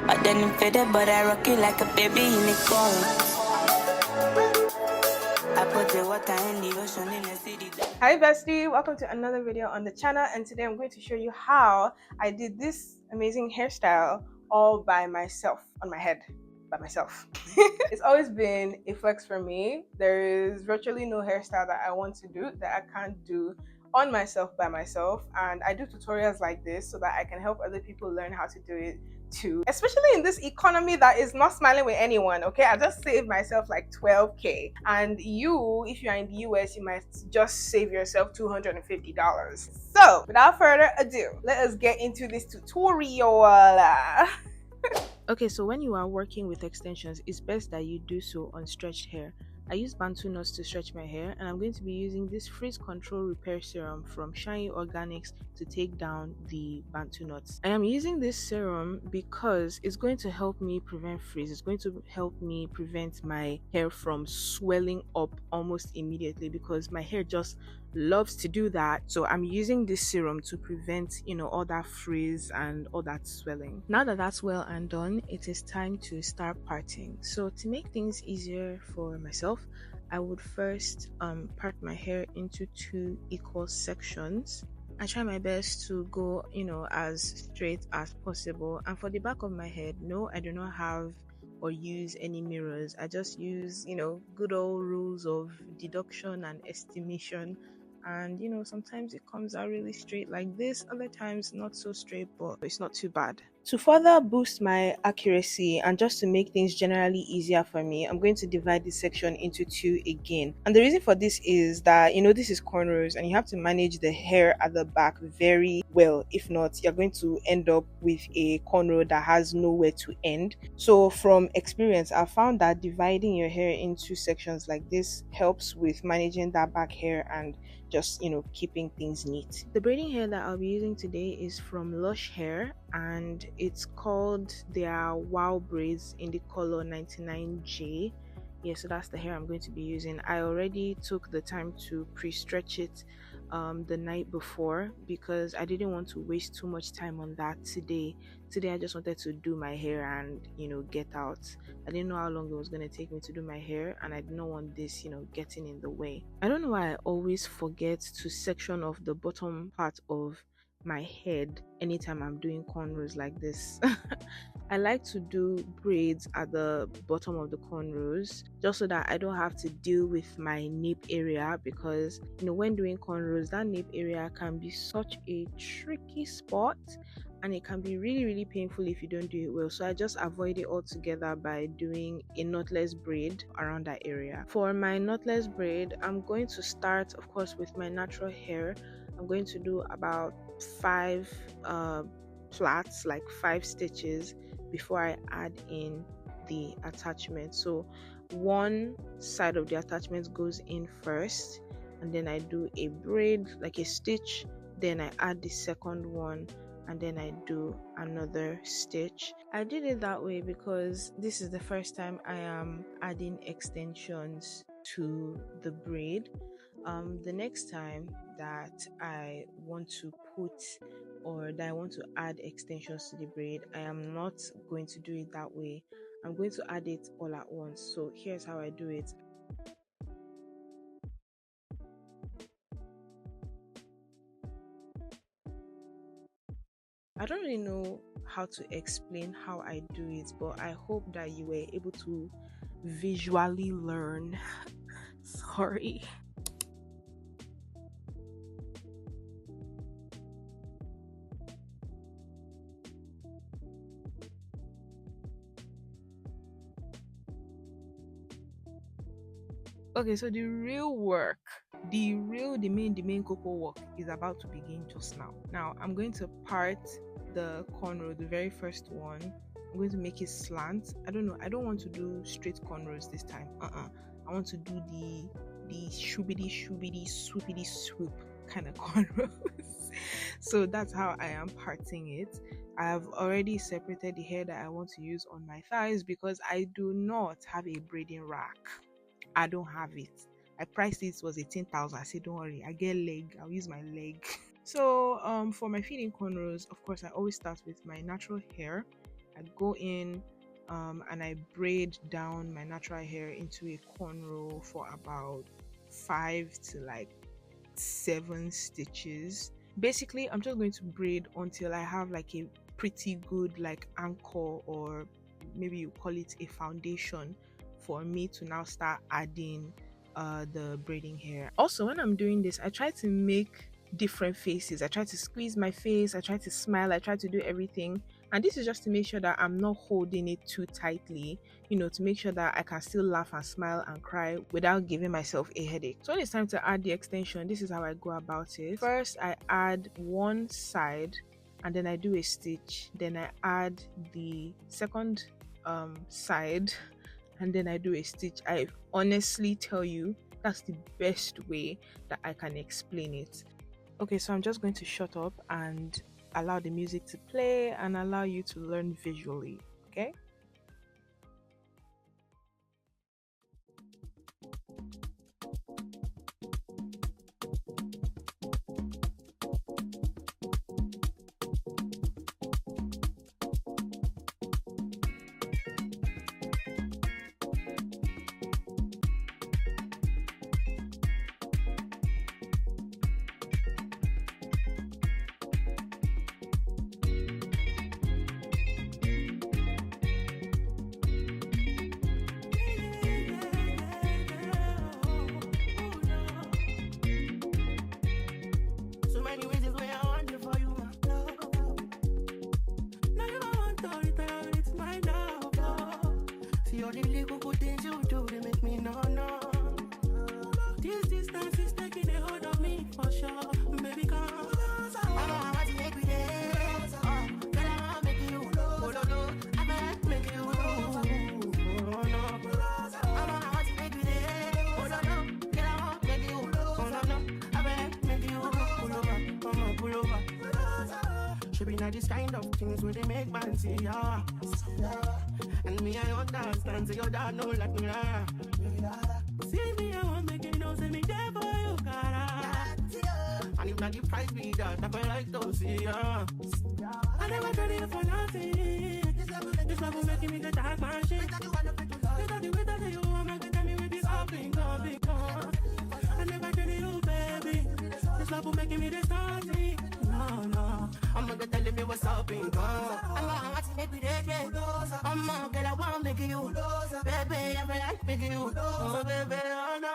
But then I'm faded, but I rock it like a baby in the car. Hi bestie, welcome to another video on the channel, and today I'm going to show you how I did this amazing hairstyle all by myself on my head by myself. It's always been a flex for me. There is virtually no hairstyle that I want to do that I can't do on myself by myself, and I do tutorials like this so that I can help other people learn how to do it too, especially in this economy that is not smiling with anyone. Okay, I just saved myself like 12k, and you, if you're in the US, you might just save yourself $250. So without further ado, let us get into this tutorial. Okay, so when you are working with extensions, it's best that you do so on stretched hair. I use Bantu knots to stretch my hair, and I'm going to be using this frizz control repair serum from Shiny Organics to take down the Bantu knots. I am using this serum because it's going to help me prevent frizz. It's going to help me prevent my hair from swelling up almost immediately, because my hair just loves to do that. So I'm using this serum to prevent, all that frizz and all that swelling. Now that that's well and done, it is time to start parting. So to make things easier for myself, I would first part my hair into 2 equal sections. I try my best to go, as straight as possible. And for the back of my head, no, I do not have or use any mirrors. I just use, good old rules of deduction and estimation. And sometimes it comes out really straight like this, other times not so straight, but it's not too bad. To further boost my accuracy and just to make things generally easier for me, I'm going to divide this section into 2 again. And the reason for this is that, this is cornrows, and you have to manage the hair at the back very well. If not, you're going to end up with a cornrow that has nowhere to end. So from experience, I found that dividing your hair into sections like this helps with managing that back hair and just keeping things neat. The braiding hair that I'll be using today is from Lush Hair, and it's called their Wow Braids in the color 99J. Yeah, so that's the hair I'm going to be using. I already took the time to pre-stretch it the night before because I didn't want to waste too much time on that today. I just wanted to do my hair and get out. I didn't know how long it was going to take me to do my hair, and I didn't want this getting in the way. I don't know why I always forget to section off the bottom part of my head anytime I'm doing cornrows like this. I like to do braids at the bottom of the cornrows just so that I don't have to deal with my nape area, because when doing cornrows, that nape area can be such a tricky spot and it can be really, really painful if you don't do it well. So I just avoid it altogether by doing a knotless braid around that area. For my knotless braid, I'm going to start, of course, with my natural hair. I'm going to do about 5 plaits, like 5 stitches, before I add in the attachment. So one side of the attachment goes in first, and then I do a braid, like a stitch, then I add the second one, and then I do another stitch. I did it that way because this is the first time I am adding extensions to the braid. The next time that I want to put or that I want to add extensions to the braid, I am not going to do it that way. I'm going to add it all at once. So here's how I do it. I don't really know how to explain how I do it, but I hope that you were able to visually learn. Sorry. Okay, so the real work, the main cocoa work is about to begin just now. Now I'm going to part the cornrow, the very first one. I'm going to make it slant. I don't want to do straight cornrows this time. I want to do the shoobity swoopity swoop kind of cornrows. So that's how I am parting it. I have already separated the hair that I want to use on my thighs because I do not have a braiding rack. I don't have it. I priced it was 18,000. I said, don't worry, I get leg. I'll use my leg. So for my feeding cornrows, of course, I always start with my natural hair. I go in and I braid down my natural hair into a cornrow for about 5 to like 7 stitches. Basically, I'm just going to braid until I have like a pretty good like anchor, or maybe you call it a foundation, for me to now start adding the braiding hair. Also, when I'm doing this, I try to make different faces. I try to squeeze my face, I try to smile, I try to do everything. And this is just to make sure that I'm not holding it too tightly, you know, to make sure that I can still laugh and smile and cry without giving myself a headache. So when it's time to add the extension, this is how I go about it. First, I add one side and then I do a stitch. Then I add the second side and then I do a stitch. I honestly tell you, that's the best way that I can explain it. Okay, so I'm just going to shut up and allow the music to play and allow you to learn visually, okay? This kind of things where they make man see ya. And me, I understand, so your dad know like me. See me, I want make you know, say me there for you, cara. And if not the price be that, I feel like to see ya. I never tried it for nothing. This love will make me the dark man shit. Without the way that you want, make tell me with this up and come. I never tried it, baby. This love will make me the starting. No. I'm gonna tell me what's up in God. I'm gonna watch it every day. I'm gonna get I wanna make you. Baby, I feel like making you. Oh, baby, oh, no.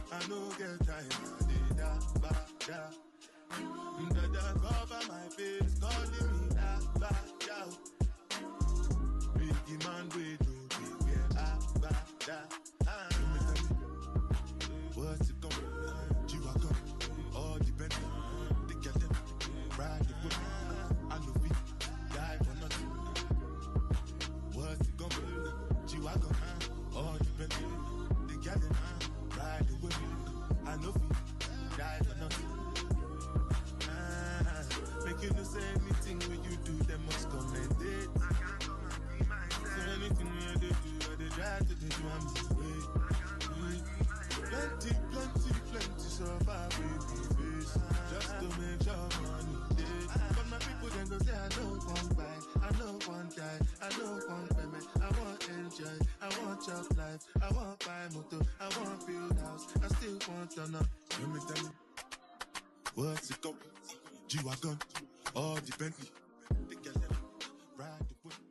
I no get time, I did that, suffer with face just to make sure money day. But my people then go say I don't want buy, I don't want die, I don't want payment, I want enjoy, I want job life, I want buy motor, I want build house, I still want to know. Let me tell you, what's it called? G-Wagon, all the Bentley, the girl ride the whip.